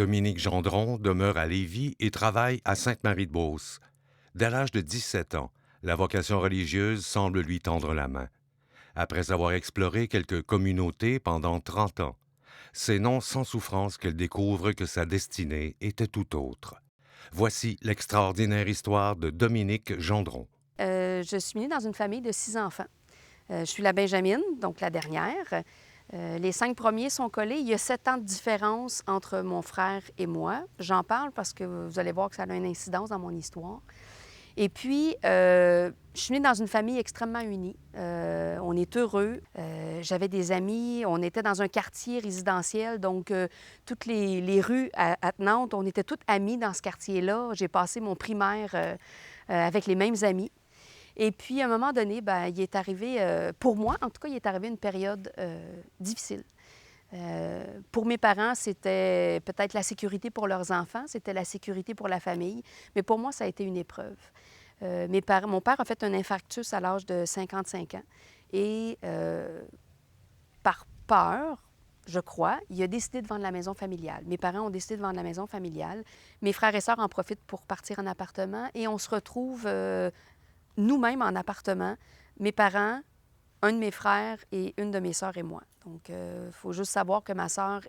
Dominique Gendron demeure à Lévis et travaille à Sainte-Marie-de-Beauce. Dès l'âge de 17 ans, la vocation religieuse semble lui tendre la main. Après avoir exploré quelques communautés pendant 30 ans, c'est non sans souffrance qu'elle découvre que sa destinée était tout autre. Voici l'extraordinaire histoire de Dominique Gendron. Je suis née dans une famille de 6 enfants. Je suis la Benjamine, donc la dernière. Les 5 premiers sont collés. Il y a 7 ans de différence entre mon frère et moi. J'en parle parce que vous allez voir que ça a une incidence dans mon histoire. Et puis, je suis née dans une famille extrêmement unie. On est heureux. J'avais des amis. On était dans un quartier résidentiel, donc toutes les rues à Nantes, on était toutes amis dans ce quartier-là. J'ai passé mon primaire avec les mêmes amis. Et puis, à un moment donné, bien, il est arrivé, pour moi, en tout cas, il est arrivé une période difficile. Pour mes parents, c'était peut-être la sécurité pour leurs enfants, c'était la sécurité pour la famille, mais pour moi, ça a été une épreuve. Mon père a fait un infarctus à l'âge de 55 ans et par peur, je crois, il a décidé de vendre la maison familiale. Mes parents ont décidé de vendre la maison familiale. Mes frères et sœurs en profitent pour partir en appartement et on se retrouve nous-mêmes en appartement, mes parents, un de mes frères et une de mes sœurs et moi. Donc, il faut juste savoir que ma sœur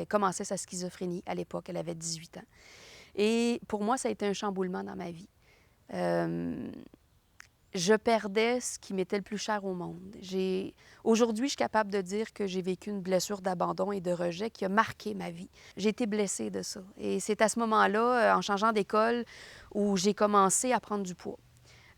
commençait sa schizophrénie à l'époque. Elle avait 18 ans. Et pour moi, ça a été un chamboulement dans ma vie. Je perdais ce qui m'était le plus cher au monde. Aujourd'hui, je suis capable de dire que j'ai vécu une blessure d'abandon et de rejet qui a marqué ma vie. J'ai été blessée de ça. Et c'est à ce moment-là, en changeant d'école, où j'ai commencé à prendre du poids.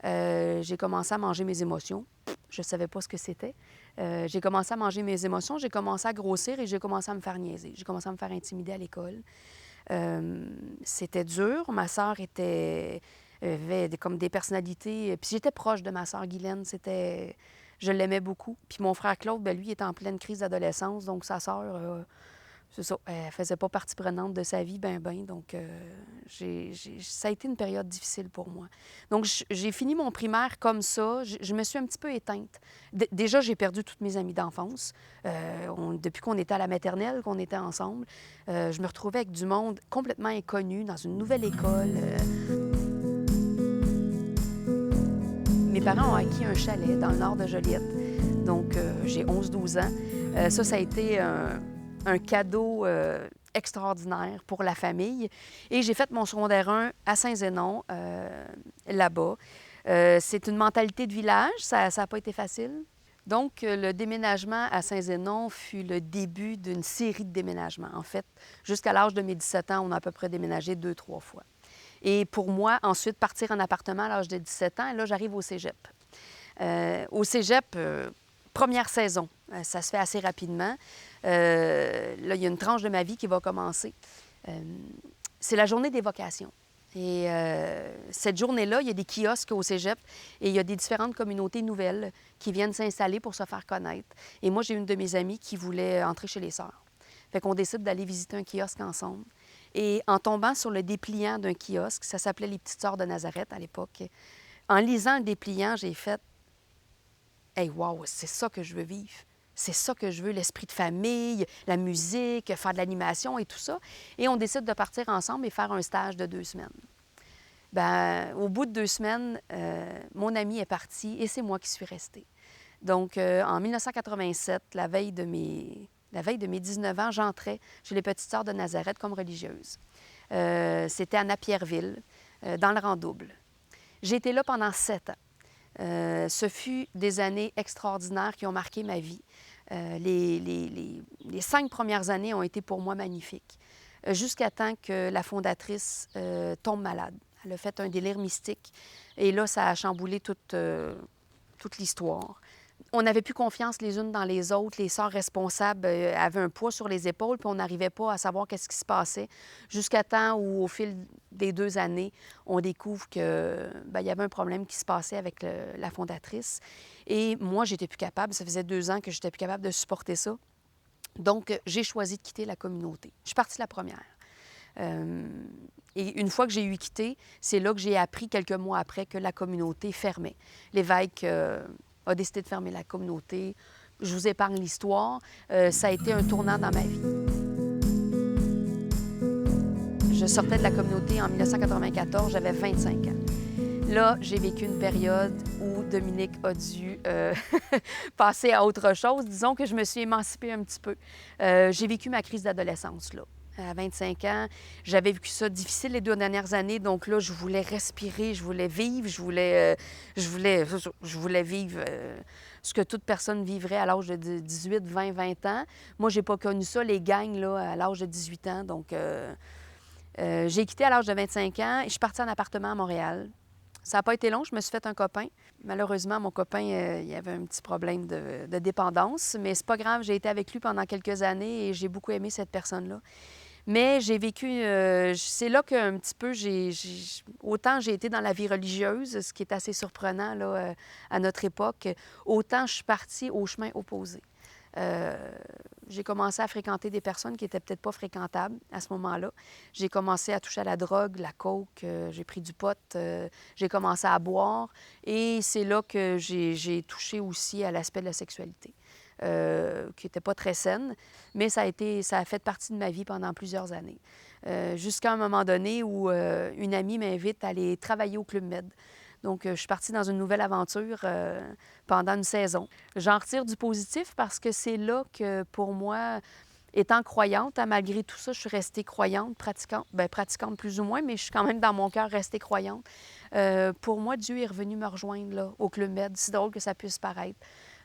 J'ai commencé à manger mes émotions. Je ne savais pas ce que c'était. J'ai commencé à manger mes émotions, j'ai commencé à grossir et j'ai commencé à me faire niaiser. J'ai commencé à me faire intimider à l'école. C'était dur. Ma sœur avait comme des personnalités. Puis j'étais proche de ma sœur Guylaine. Je l'aimais beaucoup. Puis mon frère Claude, bien, lui, il était en pleine crise d'adolescence. Donc sa sœur, c'est ça, elle ne faisait pas partie prenante de sa vie, ben. Donc, ça a été une période difficile pour moi. Donc, j'ai fini mon primaire comme ça. Je me suis un petit peu éteinte. Déjà, j'ai perdu toutes mes amies d'enfance. Depuis qu'on était à la maternelle, qu'on était ensemble, je me retrouvais avec du monde complètement inconnu, dans une nouvelle école. Mes parents ont acquis un chalet dans le nord de Joliette. Donc, j'ai 11-12 ans. Ça a été un cadeau extraordinaire pour la famille. Et j'ai fait mon secondaire 1 à Saint-Zénon, là-bas. C'est une mentalité de village, ça n'a pas été facile. Donc, le déménagement à Saint-Zénon fut le début d'une série de déménagements. En fait, jusqu'à l'âge de mes 17 ans, on a à peu près déménagé 2-3 fois. Et pour moi, ensuite, partir en appartement à l'âge de 17 ans, et là, j'arrive au cégep. Au cégep, première saison, ça se fait assez rapidement. Là, il y a une tranche de ma vie qui va commencer. C'est la journée des vocations. Et cette journée-là, il y a des kiosques au cégep et il y a des différentes communautés nouvelles qui viennent s'installer pour se faire connaître. Et moi, j'ai une de mes amies qui voulait entrer chez les sœurs. Fait qu'on décide d'aller visiter un kiosque ensemble. Et en tombant sur le dépliant d'un kiosque, ça s'appelait Les Petites Sœurs de Nazareth à l'époque, en lisant le dépliant, j'ai fait « Hey, wow, c'est ça que je veux vivre! » C'est ça que je veux, l'esprit de famille, la musique, faire de l'animation et tout ça. Et on décide de partir ensemble et faire un stage de 2 semaines. Bien, au bout de 2 semaines, mon ami est parti et c'est moi qui suis restée. Donc, en 1987, la veille de mes 19 ans, j'entrais chez les Petites Sœurs de Nazareth comme religieuse. C'était à Napierville, dans le Rang-Double. J'ai été là pendant 7 ans. Ce fut des années extraordinaires qui ont marqué ma vie. Les 5 premières années ont été pour moi magnifiques, jusqu'à temps que la fondatrice tombe malade. Elle a fait un délire mystique et là, ça a chamboulé toute l'histoire. On n'avait plus confiance les unes dans les autres. Les sœurs responsables avaient un poids sur les épaules, puis on n'arrivait pas à savoir qu'est-ce qui se passait, jusqu'à temps où, au fil des 2 années, on découvre qu'il y avait un problème qui se passait avec la fondatrice. Et moi, j'étais plus capable. Ça faisait 2 ans que j'étais plus capable de supporter ça. Donc, j'ai choisi de quitter la communauté. Je suis partie la première. Et une fois que j'ai eu quitté, c'est là que j'ai appris, quelques mois après, que la communauté fermait. L'évêque a décidé de fermer la communauté. Je vous épargne l'histoire. Ça a été un tournant dans ma vie. je sortais de la communauté en 1994, j'avais 25 ans. Là, j'ai vécu une période où Dominique a dû passer à autre chose. Disons que je me suis émancipée un petit peu. J'ai vécu ma crise d'adolescence, là. À 25 ans, j'avais vécu ça difficile les 2 dernières années. Donc là, je voulais respirer, je voulais vivre, je voulais vivre ce que toute personne vivrait à l'âge de 18, 20, 20 ans. Moi, j'ai pas connu ça, les gangs, là, à l'âge de 18 ans. Donc, j'ai quitté à l'âge de 25 ans et je suis partie en appartement à Montréal. Ça n'a pas été long, je me suis fait un copain. Malheureusement, mon copain, il y avait un petit problème de dépendance, mais c'est pas grave, j'ai été avec lui pendant quelques années et j'ai beaucoup aimé cette personne-là. Mais j'ai vécu, c'est là qu'un petit peu, autant j'ai été dans la vie religieuse, ce qui est assez surprenant là, à notre époque, autant je suis partie au chemin opposé. J'ai commencé à fréquenter des personnes qui n'étaient peut-être pas fréquentables à ce moment-là. J'ai commencé à toucher à la drogue, la coke, j'ai pris du pot, j'ai commencé à boire et c'est là que j'ai touché aussi à l'aspect de la sexualité, qui n'était pas très saine, mais ça a fait partie de ma vie pendant plusieurs années. Jusqu'à un moment donné où une amie m'invite à aller travailler au Club Med. Donc, je suis partie dans une nouvelle aventure pendant une saison. J'en retire du positif parce que c'est là que, pour moi, étant croyante, malgré tout ça, je suis restée croyante, pratiquante, bien, pratiquante plus ou moins, mais je suis quand même dans mon cœur restée croyante. Pour moi, Dieu est revenu me rejoindre là, au Club Med, si drôle que ça puisse paraître.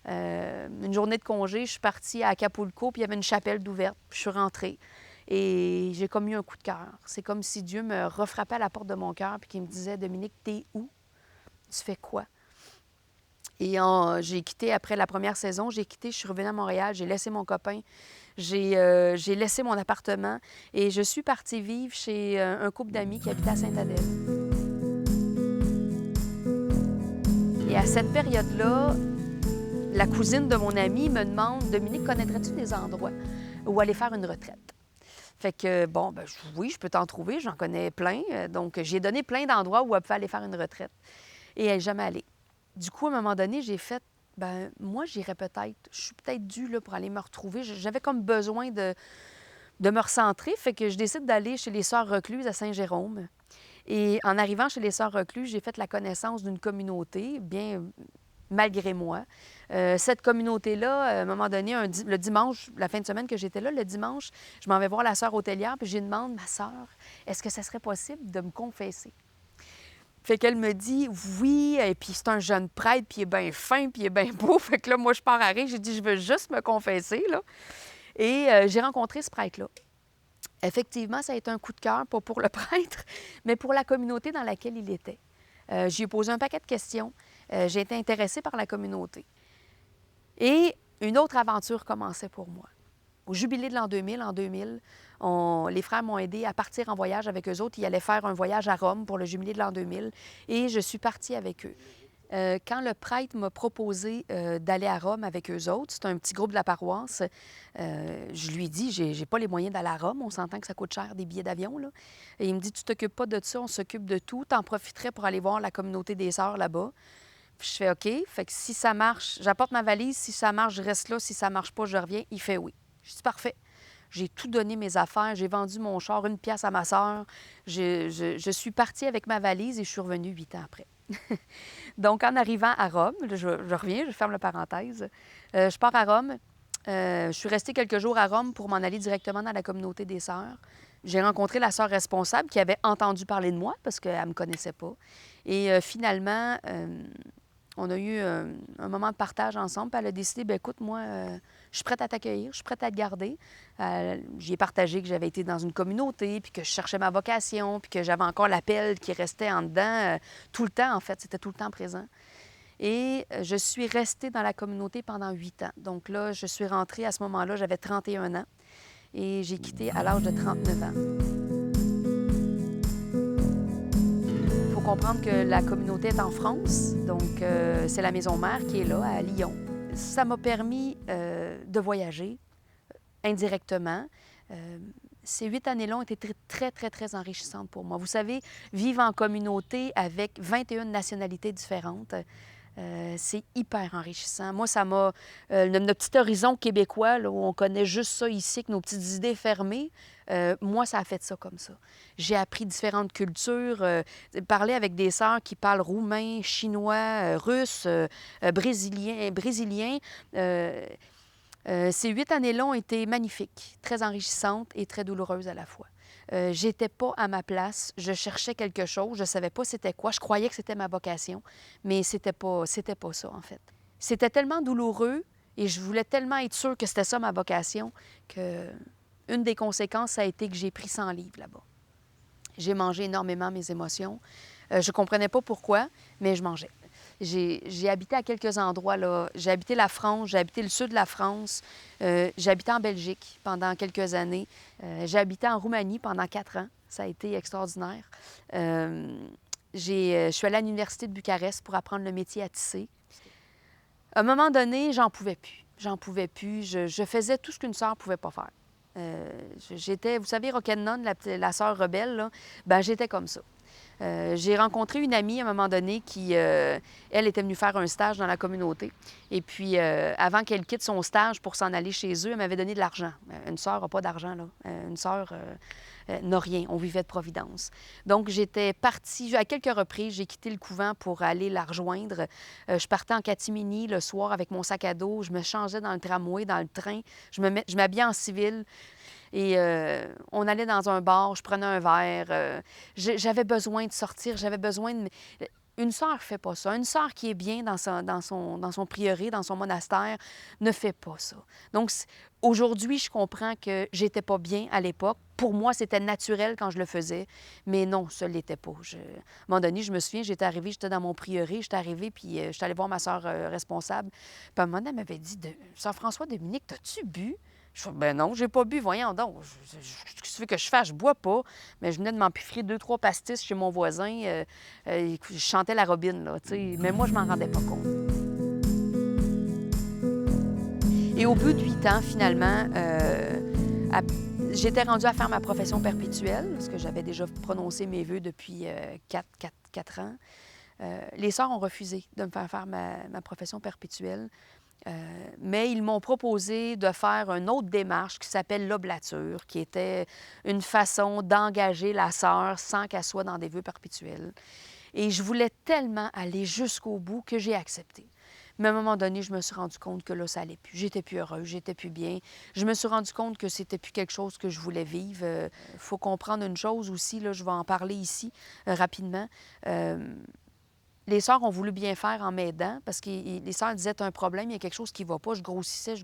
Une journée de congé, je suis partie à Acapulco, puis il y avait une chapelle d'ouverte, puis je suis rentrée. Et j'ai comme eu un coup de cœur. C'est comme si Dieu me refrappait à la porte de mon cœur, puis qu'il me disait, Dominique, t'es où? Tu fais quoi? Et j'ai quitté, après la première saison, je suis revenue à Montréal, j'ai laissé mon copain, j'ai laissé mon appartement et je suis partie vivre chez un couple d'amis qui habitait à Sainte-Adèle. Et à cette période-là, la cousine de mon ami me demande, Dominique, connaîtrais-tu des endroits où aller faire une retraite? Fait que, bon, ben, oui, je peux t'en trouver, j'en connais plein. Donc, j'ai donné plein d'endroits où elle pouvait aller faire une retraite. Et elle n'est jamais allée. Du coup, à un moment donné, j'ai fait, ben moi, j'irais peut-être. Je suis peut-être due là, pour aller me retrouver. J'avais comme besoin de me recentrer. Fait que je décide d'aller chez les Sœurs Recluses à Saint-Jérôme. Et en arrivant chez les Sœurs Recluses, j'ai fait la connaissance d'une communauté, bien malgré moi. Cette communauté-là, à un moment donné, le dimanche, la fin de semaine que j'étais là, le dimanche, je m'en vais voir la sœur hôtelière, puis je lui demande, ma sœur, est-ce que ça serait possible de me confesser? Fait qu'elle me dit oui, et puis c'est un jeune prêtre, puis il est bien fin, puis il est bien beau. Fait que là, moi, je pars à rire, j'ai dit, je veux juste me confesser, là. Et j'ai rencontré ce prêtre-là. Effectivement, ça a été un coup de cœur, pas pour le prêtre, mais pour la communauté dans laquelle il était. J'ai posé un paquet de questions. J'ai été intéressée par la communauté. Et une autre aventure commençait pour moi. Au jubilé de l'an 2000, en 2000, les frères m'ont aidé à partir en voyage avec eux autres. Ils allaient faire un voyage à Rome pour le jubilé de l'an 2000 et je suis partie avec eux. Quand le prêtre m'a proposé d'aller à Rome avec eux autres, c'est un petit groupe de la paroisse, je lui ai dit, j'ai pas les moyens d'aller à Rome, on s'entend que ça coûte cher des billets d'avion, là. Et il me dit, tu t'occupes pas de ça, on s'occupe de tout, t'en profiterais pour aller voir la communauté des sœurs là-bas. Puis je fais OK, fait que si ça marche, j'apporte ma valise, si ça marche, je reste là, si ça marche pas, je reviens. Il fait oui. Je dis parfait. J'ai tout donné mes affaires, j'ai vendu mon char 1 pièce à ma sœur. Je suis partie avec ma valise et je suis revenue 8 ans après. Donc, en arrivant à Rome, je reviens, je ferme la parenthèse, je pars à Rome. Je suis restée quelques jours à Rome pour m'en aller directement dans la communauté des sœurs. J'ai rencontré la sœur responsable qui avait entendu parler de moi parce qu'elle ne me connaissait pas. Et finalement, on a eu un moment de partage ensemble. Puis elle a décidé, bien, écoute, moi, je suis prête à t'accueillir, je suis prête à te garder. J'y ai partagé que j'avais été dans une communauté, puis que je cherchais ma vocation, puis que j'avais encore l'appel qui restait en dedans tout le temps, en fait. C'était tout le temps présent. Et je suis restée dans la communauté pendant 8 ans. Donc là, je suis rentrée à ce moment-là, j'avais 31 ans. Et j'ai quitté à l'âge de 39 ans. Il faut comprendre que la communauté est en France, donc c'est la maison mère qui est là, à Lyon. Ça m'a permis de voyager indirectement. Ces 8 années-là ont été très, très, très enrichissantes pour moi. Vous savez, vivre en communauté avec 21 nationalités différentes, C'est hyper enrichissant. Moi, ça m'a... notre petit horizon québécois, là, où on connaît juste ça ici, avec nos petites idées fermées, moi, ça a fait ça comme ça. J'ai appris différentes cultures, parler avec des sœurs qui parlent roumain, chinois, russe, brésilien. Ces 8 années-là ont été magnifiques, très enrichissantes et très douloureuses à la fois. J'étais pas à ma place, je cherchais quelque chose, je savais pas c'était quoi, je croyais que c'était ma vocation, mais c'était pas ça en fait. C'était tellement douloureux et je voulais tellement être sûre que c'était ça ma vocation que une des conséquences, ça a été que j'ai pris 100 livres là-bas. J'ai mangé énormément mes émotions. Je comprenais pas pourquoi, mais je mangeais. J'ai habité à quelques endroits, là. J'ai habité la France, j'ai habité le sud de la France, j'ai habité en Belgique pendant quelques années, j'ai habité en Roumanie pendant 4 ans. Ça a été extraordinaire. Je suis allée à l'Université de Bucarest pour apprendre le métier à tisser. À un moment donné, j'en pouvais plus. J'en pouvais plus. Je faisais tout ce qu'une sœur ne pouvait pas faire. J'étais, vous savez, Rock'n'None, la sœur rebelle, là, ben j'étais comme ça. J'ai rencontré une amie à un moment donné qui, elle, était venue faire un stage dans la communauté. Et puis, avant qu'elle quitte son stage pour s'en aller chez eux, elle m'avait donné de l'argent. Une sœur n'a pas d'argent, là. Une sœur n'a rien. On vivait de providence. Donc, j'étais partie, à quelques reprises, j'ai quitté le couvent pour aller la rejoindre. Je partais en catimini le soir avec mon sac à dos. Je me changeais dans le tramway, dans le train. Je m'habillais en civil. Et on allait dans un bar, je prenais un verre. J'avais besoin de sortir, j'avais besoin de... Une sœur ne fait pas ça. Une sœur qui est bien dans son prieuré, dans son monastère, ne fait pas ça. Donc, aujourd'hui, je comprends que j'étais pas bien à l'époque. Pour moi, c'était naturel quand je le faisais, mais non, ça ne l'était pas. À un moment donné, je me souviens, j'étais arrivée, j'étais dans mon prieuré, j'étais arrivée, puis j'étais allée voir ma sœur responsable. Puis à un moment donné, elle m'avait dit, Sœur François Dominique, t'as-tu bu? Je fais, ben non, j'ai pas bu, voyons donc. Qu'est-ce que tu veux que je fasse? Je bois pas. Mais je venais de m'empiffrer 2-3 pastis chez mon voisin. Je chantais la robine, là, tu sais. Mais moi, je m'en rendais pas compte. Et au bout de 8 ans, finalement, j'étais rendue à faire ma profession perpétuelle, parce que j'avais déjà prononcé mes vœux depuis 4 ans. Les sœurs ont refusé de me faire faire ma profession perpétuelle. Mais ils m'ont proposé de faire une autre démarche qui s'appelle l'oblature, qui était une façon d'engager la sœur sans qu'elle soit dans des vœux perpétuels. Et je voulais tellement aller jusqu'au bout que j'ai accepté. Mais à un moment donné, je me suis rendu compte que là, ça allait plus. J'étais plus heureuse, j'étais plus bien. Je me suis rendu compte que c'était plus quelque chose que je voulais vivre. Il faut comprendre une chose aussi, là, je vais en parler ici rapidement. Les sœurs ont voulu bien faire en m'aidant parce que les sœurs disaient, t'as un problème, il y a quelque chose qui ne va pas. Je grossissais,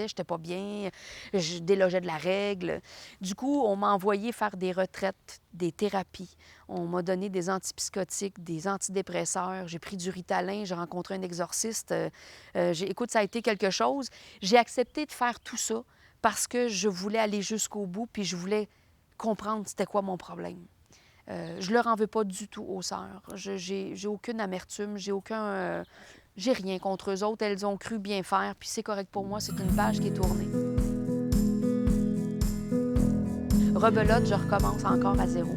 j'étais pas bien, je délogeais de la règle. Du coup, on m'a envoyé faire des retraites, des thérapies. On m'a donné des antipsychotiques, des antidépresseurs. J'ai pris du Ritalin, j'ai rencontré un exorciste. Écoute, ça a été quelque chose. J'ai accepté de faire tout ça parce que je voulais aller jusqu'au bout puis je voulais comprendre c'était quoi mon problème. Je leur en veux pas du tout aux sœurs. J'ai aucune amertume, j'ai rien contre eux autres. Elles ont cru bien faire, puis c'est correct pour moi, c'est une page qui est tournée. Rebelote, je recommence encore à zéro.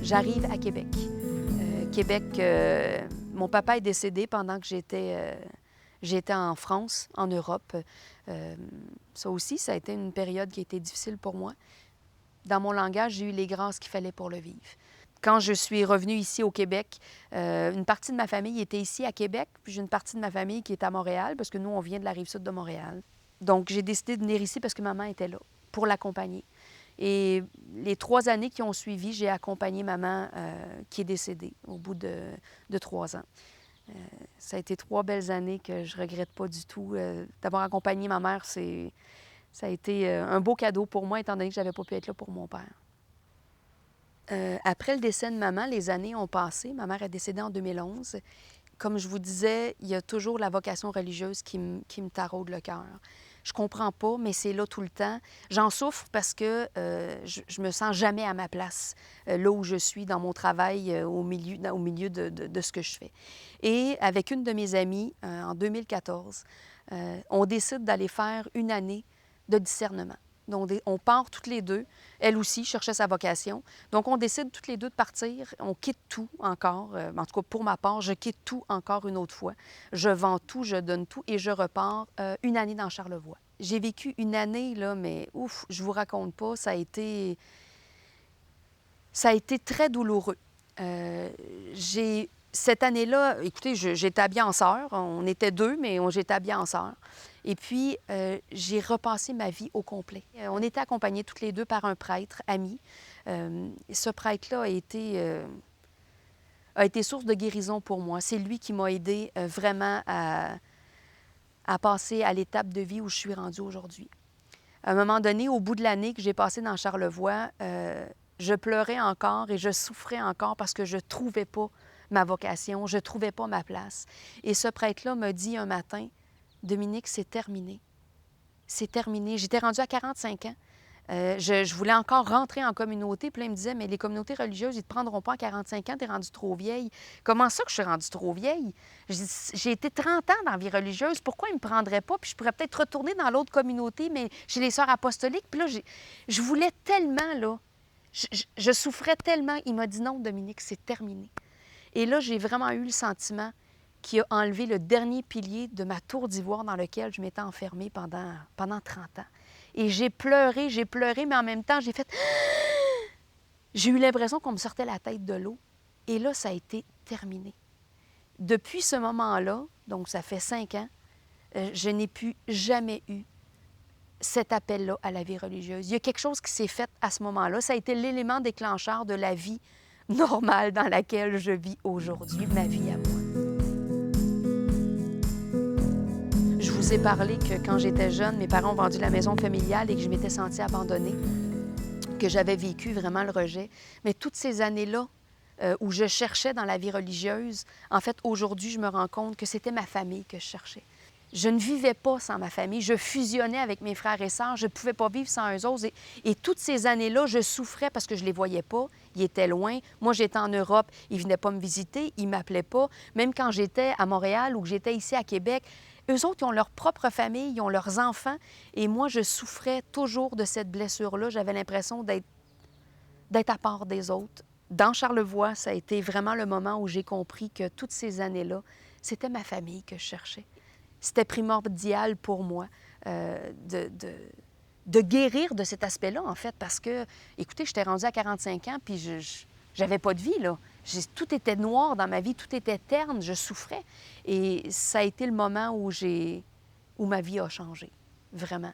J'arrive à Québec. Mon papa est décédé pendant que j'étais en France, en Europe. Ça aussi, ça a été une période qui a été difficile pour moi. Dans mon langage, j'ai eu les grâces qu'il fallait pour le vivre. Quand je suis revenue ici au Québec, une partie de ma famille était ici à Québec, puis j'ai une partie de ma famille qui est à Montréal, parce que nous, on vient de la Rive-Sud de Montréal. Donc, j'ai décidé de venir ici parce que maman était là, pour l'accompagner. Et les 3 années qui ont suivi, j'ai accompagné maman qui est décédée au bout de 3 ans. Ça a été 3 belles années que je ne regrette pas du tout. D'avoir accompagné ma mère, ça a été un beau cadeau pour moi, étant donné que je n'avais pas pu être là pour mon père. Après le décès de maman, les années ont passé. Ma mère est décédée en 2011. Comme je vous disais, il y a toujours la vocation religieuse qui me taraude le cœur. Je comprends pas, mais c'est là tout le temps. J'en souffre parce que je me sens jamais à ma place, là où je suis, dans mon travail, au milieu de ce que je fais. Et avec une de mes amies, en 2014, on décide d'aller faire une année de discernement. Donc, on part toutes les deux. Elle aussi cherchait sa vocation. Donc, on décide toutes les deux de partir. On quitte tout encore. En tout cas, pour ma part, je quitte tout encore une autre fois. Je vends tout, je donne tout et je repars une année dans Charlevoix. J'ai vécu une année, là, mais ouf, je vous raconte pas, ça a été très douloureux. Cette année-là, écoutez, j'étais habillée en sœur. On était deux, mais j'étais habillée en sœur. Et puis, j'ai repassé ma vie au complet. On était accompagnés toutes les deux par un prêtre ami. Ce prêtre-là a été source de guérison pour moi. C'est lui qui m'a aidée vraiment à passer à l'étape de vie où je suis rendue aujourd'hui. À un moment donné, au bout de l'année que j'ai passée dans Charlevoix, je pleurais encore et je souffrais encore parce que je ne trouvais pas ma vocation, je ne trouvais pas ma place. Et ce prêtre-là me dit un matin, « Dominique, c'est terminé. C'est terminé. » J'étais rendue à 45 ans. Je voulais encore rentrer en communauté. Puis là, il me disait, « Mais les communautés religieuses, ils ne te prendront pas à 45 ans, tu es rendue trop vieille. » Comment ça que je suis rendue trop vieille? J'ai été 30 ans dans la vie religieuse. Pourquoi ils ne me prendraient pas? Puis je pourrais peut-être retourner dans l'autre communauté, mais chez les sœurs apostoliques. Puis là, je voulais tellement, là. Je souffrais tellement. Il m'a dit, « Non, Dominique, c'est terminé. » Et là, j'ai vraiment eu le sentiment qui a enlevé le dernier pilier de ma tour d'ivoire dans lequel je m'étais enfermée pendant 30 ans. Et j'ai pleuré, mais en même temps, j'ai fait... J'ai eu l'impression qu'on me sortait la tête de l'eau. Et là, ça a été terminé. Depuis ce moment-là, donc ça fait 5 ans, je n'ai plus jamais eu cet appel-là à la vie religieuse. Il y a quelque chose qui s'est fait à ce moment-là. Ça a été l'élément déclencheur de la vie normale dans laquelle je vis aujourd'hui, ma vie à moi. Je vous ai parlé que quand j'étais jeune, mes parents ont vendu la maison familiale et que je m'étais sentie abandonnée, que j'avais vécu vraiment le rejet. Mais toutes ces années-là où je cherchais dans la vie religieuse, en fait, aujourd'hui, je me rends compte que c'était ma famille que je cherchais. Je ne vivais pas sans ma famille. Je fusionnais avec mes frères et sœurs. Je ne pouvais pas vivre sans eux autres. Et toutes ces années-là, je souffrais parce que je ne les voyais pas. Ils étaient loin. Moi, j'étais en Europe. Ils ne venaient pas me visiter. Ils ne m'appelaient pas. Même quand j'étais à Montréal ou que j'étais ici à Québec, eux autres, ils ont leur propre famille, ils ont leurs enfants. Et moi, je souffrais toujours de cette blessure-là. J'avais l'impression d'être à part des autres. Dans Charlevoix, ça a été vraiment le moment où j'ai compris que toutes ces années-là, c'était ma famille que je cherchais. C'était primordial pour moi de guérir de cet aspect-là, en fait, parce que, écoutez, j'étais rendue à 45 ans, puis j'avais pas de vie, là. Tout était noir dans ma vie, tout était terne, je souffrais. Et ça a été le moment où ma vie a changé, vraiment.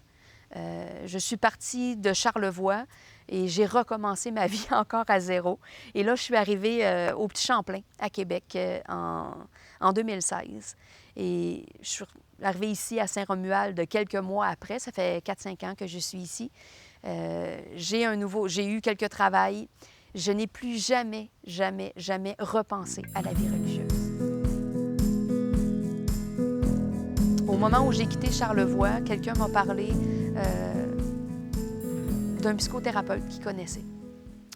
Je suis partie de Charlevoix et j'ai recommencé ma vie encore à zéro. Et là, je suis arrivée au Petit Champlain, à Québec, en 2016. Et je suis arrivée ici à Saint-Romuald quelques mois après. Ça fait 4-5 ans que je suis ici. J'ai eu quelques travails. Je n'ai plus jamais, jamais, jamais repensé à la vie religieuse. Au moment où j'ai quitté Charlevoix, quelqu'un m'a parlé d'un psychothérapeute qu'il connaissait.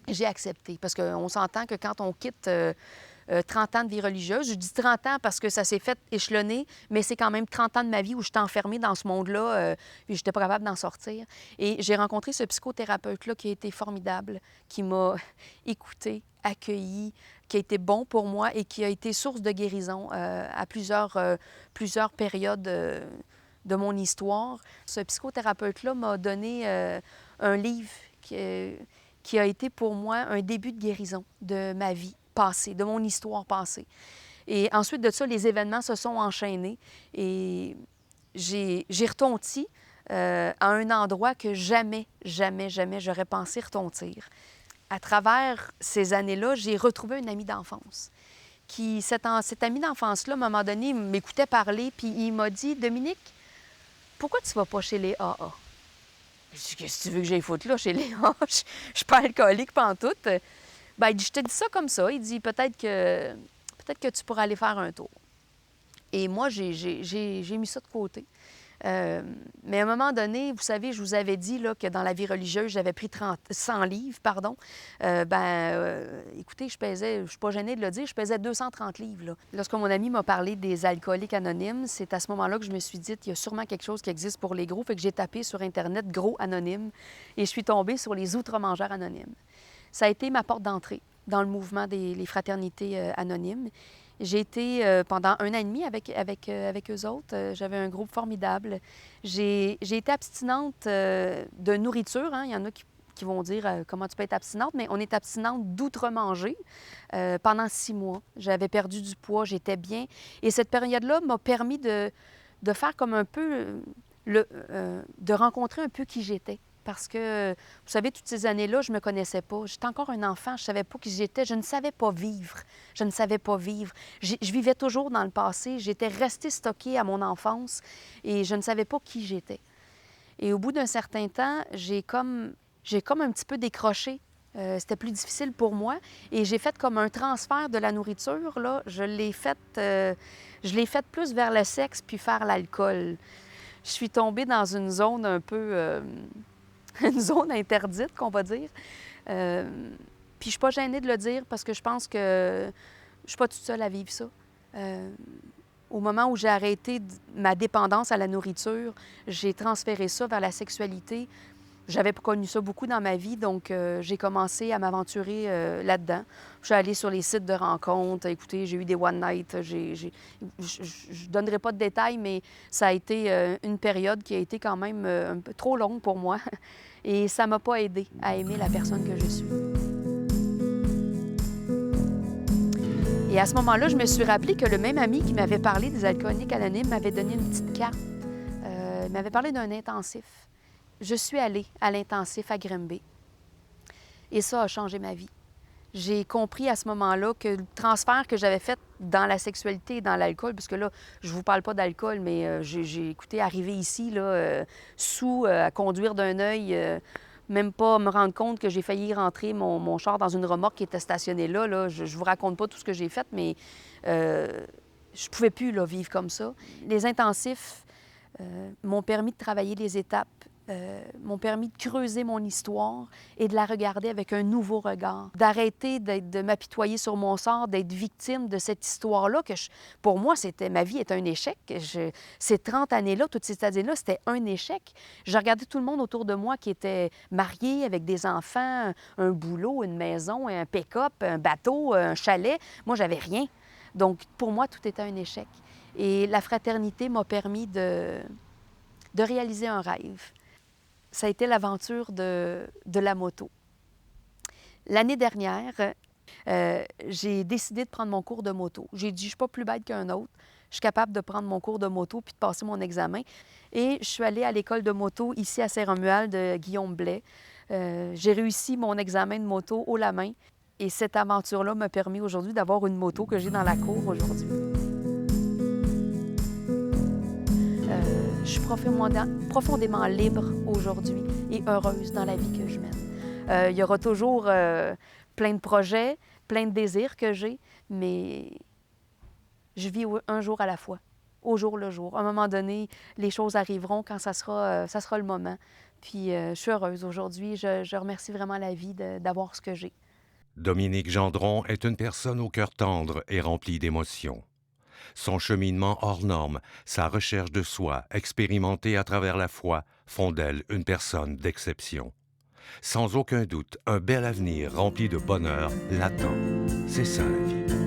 J'ai accepté, parce qu'on s'entend que quand on quitte 30 ans de vie religieuse, je dis 30 ans parce que ça s'est fait échelonner, mais c'est quand même 30 ans de ma vie où j'étais enfermée dans ce monde-là, puis j'étais pas capable d'en sortir. Et j'ai rencontré ce psychothérapeute-là qui a été formidable, qui m'a écoutée, accueillie, qui a été bon pour moi et qui a été source de guérison à plusieurs périodes de mon histoire. Ce psychothérapeute-là m'a donné un livre qui a été pour moi un début de guérison de ma vie passée, de mon histoire passée. Et ensuite de ça, les événements se sont enchaînés et j'ai retonti à un endroit que jamais, jamais, jamais j'aurais pensé retontir. À travers ces années-là, j'ai retrouvé un ami d'enfance cet ami d'enfance-là, à un moment donné, il m'écoutait parler, puis il m'a dit, « Dominique, pourquoi tu ne vas pas chez les AA? » Je dis, « Qu'est-ce que tu veux que j'aille foutre là, chez les AA? Je ne suis pas alcoolique pantoute. » Bien, il dit, « Je te dis ça comme ça. » Il dit, peut-être que tu pourras aller faire un tour. » Et moi, j'ai mis ça de côté. Euh, mais à un moment donné, vous savez, je vous avais dit là, que dans la vie religieuse, j'avais pris 100 livres, pardon. Écoutez, je ne suis pas gênée de le dire, je pesais 230 livres. Là. Lorsque mon ami m'a parlé des alcooliques anonymes, c'est à ce moment-là que je me suis dit qu'il y a sûrement quelque chose qui existe pour les gros. Fait que j'ai tapé sur Internet gros anonyme et je suis tombée sur les outre-mangeurs anonymes. Ça a été ma porte d'entrée dans le mouvement des les fraternités anonymes. J'ai été pendant 1 an et demi avec eux autres. J'avais un groupe formidable. J'ai été abstinente de nourriture. Hein. Il y en a qui vont dire comment tu peux être abstinente, mais on est abstinente d'outre-manger pendant 6 mois. J'avais perdu du poids, j'étais bien. Et cette période-là m'a permis de faire comme un peu, de rencontrer un peu qui j'étais. Parce que, vous savez, toutes ces années-là, je ne me connaissais pas. J'étais encore un enfant, je ne savais pas qui j'étais. Je ne savais pas vivre. Je ne savais pas vivre. Je vivais toujours dans le passé. J'étais restée stockée à mon enfance et je ne savais pas qui j'étais. Et au bout d'un certain temps, j'ai comme un petit peu décroché. C'était plus difficile pour moi. Et j'ai fait comme un transfert de la nourriture. Là. Je l'ai fait plus vers le sexe puis vers l'alcool. Je suis tombée dans une zone un peu... une zone interdite, qu'on va dire. Puis je suis pas gênée de le dire parce que je pense que je suis pas toute seule à vivre ça. Au moment où j'ai arrêté ma dépendance à la nourriture, j'ai transféré ça vers la sexualité. J'avais pas connu ça beaucoup dans ma vie, donc j'ai commencé à m'aventurer là-dedans. Je suis allée sur les sites de rencontres. Écoutez, j'ai eu des one night. Je ne donnerai pas de détails, mais ça a été une période qui a été quand même un peu trop longue pour moi. Et ça m'a pas aidée à aimer la personne que je suis. Et à ce moment-là, je me suis rappelé que le même ami qui m'avait parlé des alcooliques anonymes m'avait donné une petite carte. Il m'avait parlé d'un intensif. Je suis allée à l'intensif à Grimby. Et ça a changé ma vie. J'ai compris à ce moment-là que le transfert que j'avais fait dans la sexualité et dans l'alcool, parce que là, je vous parle pas d'alcool, mais j'ai écouté, arrivé ici, là, sous, à conduire d'un œil, même pas me rendre compte que j'ai failli rentrer mon char dans une remorque qui était stationnée là. Là. Je vous raconte pas tout ce que j'ai fait, mais je pouvais plus là, vivre comme ça. Les intensifs m'ont permis de travailler les étapes, m'ont permis de creuser mon histoire et de la regarder avec un nouveau regard, d'arrêter de m'apitoyer sur mon sort, d'être victime de cette histoire-là, pour moi, ma vie était un échec. Ces 30 années-là, toutes ces années-là, c'était un échec. Je regardais tout le monde autour de moi qui était marié, avec des enfants, un boulot, une maison, un pick-up, un bateau, un chalet. Moi, j'avais rien. Donc, pour moi, tout était un échec. Et la fraternité m'a permis de réaliser un rêve. Ça a été l'aventure de la moto. L'année dernière, j'ai décidé de prendre mon cours de moto. J'ai dit, je ne suis pas plus bête qu'un autre. Je suis capable de prendre mon cours de moto puis de passer mon examen. Et je suis allée à l'école de moto ici à Saint-Romuald de Guillaume Blais. J'ai réussi mon examen de moto haut la main. Et cette aventure-là m'a permis aujourd'hui d'avoir une moto que j'ai dans la cour aujourd'hui. Je suis profondément libre aujourd'hui et heureuse dans la vie que je mène. Il y aura toujours plein de projets, plein de désirs que j'ai, mais je vis un jour à la fois, au jour le jour. À un moment donné, les choses arriveront quand ça sera le moment. Puis je suis heureuse aujourd'hui. Je remercie vraiment la vie d'avoir ce que j'ai. Dominique Gendron est une personne au cœur tendre et rempli d'émotions. Son cheminement hors norme, sa recherche de soi, expérimentée à travers la foi, font d'elle une personne d'exception. Sans aucun doute, un bel avenir rempli de bonheur l'attend. C'est ça la vie.